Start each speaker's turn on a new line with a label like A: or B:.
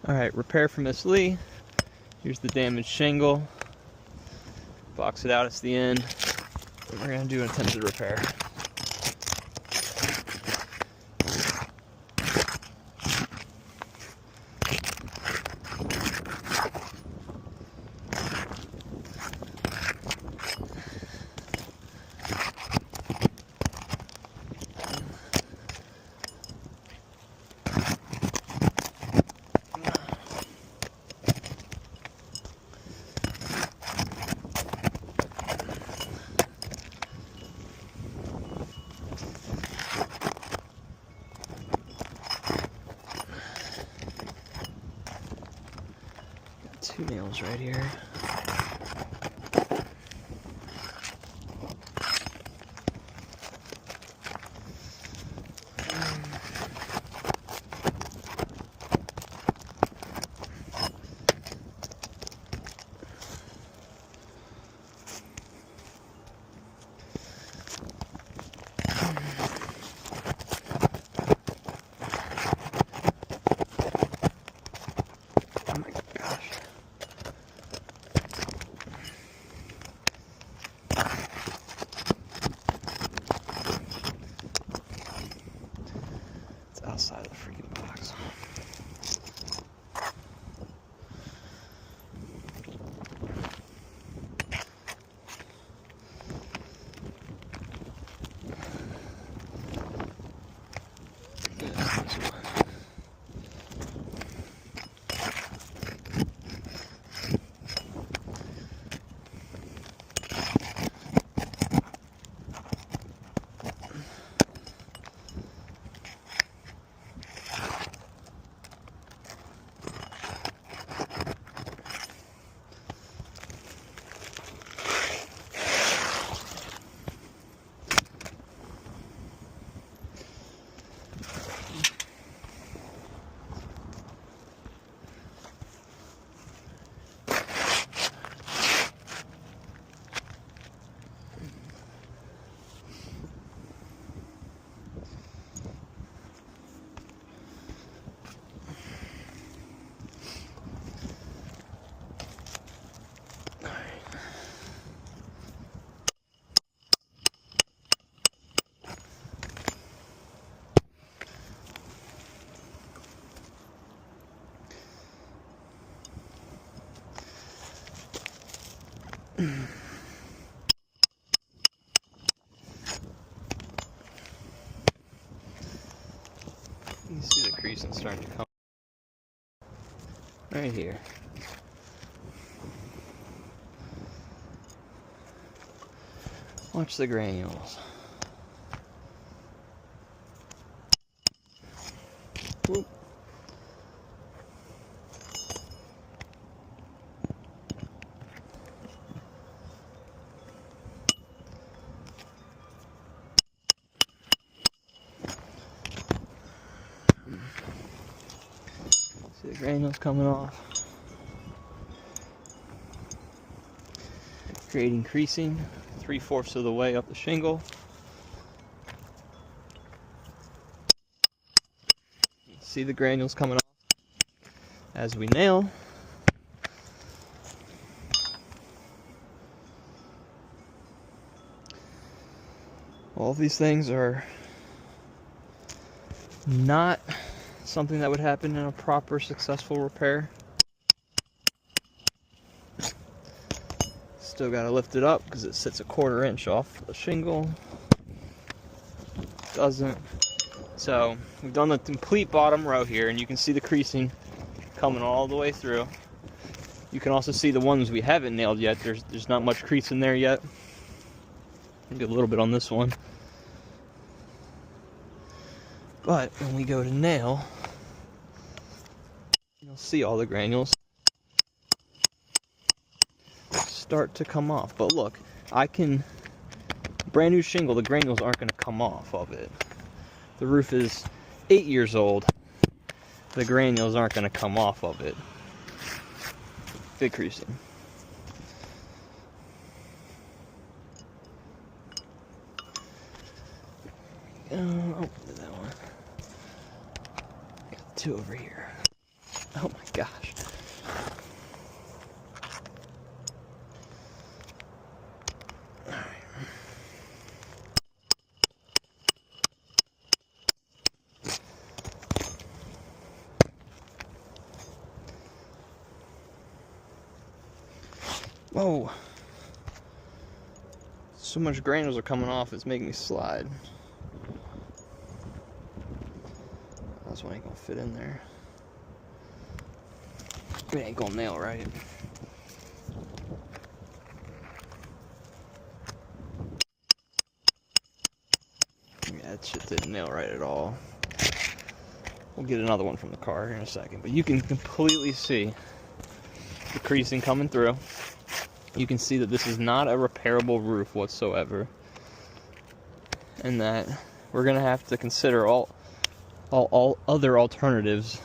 A: Alright, repair for Miss Lee. Here's the damaged shingle. Box it out, it's the end. And we're going to do an attempted repair. Two nails right here. Oh my gosh. Outside of the freaking box. You see the creasing starting to come right here. Watch the granules. Whoop. See the granules coming off. Creating creasing 3/4 of the way up the shingle. See the granules coming off as we nail. All of these things are not something that would happen in a proper, successful repair. Still got to lift it up because it sits a 1/4 inch off the shingle. Doesn't. So we've done the complete bottom row here, and you can see the creasing coming all the way through. You can also see the ones we haven't nailed yet. There's not much crease in there yet. Get a little bit on this one. But when we go to nail, you'll see all the granules start to come off. But look, brand new shingle, the granules aren't going to come off of it. The roof is 8 years old. The granules aren't going to come off of it. Big creasing. Oh, that one. Got two over here. Oh my Gosh. Whoa. So much granules are coming off, it's making me slide. This one ain't gonna fit in there. It ain't gonna nail right. Yeah, that shit didn't nail right at all. We'll get another one from the car here in a second. But you can completely see the creasing coming through. You can see that this is not a repairable roof whatsoever. And that we're gonna have to consider all other alternatives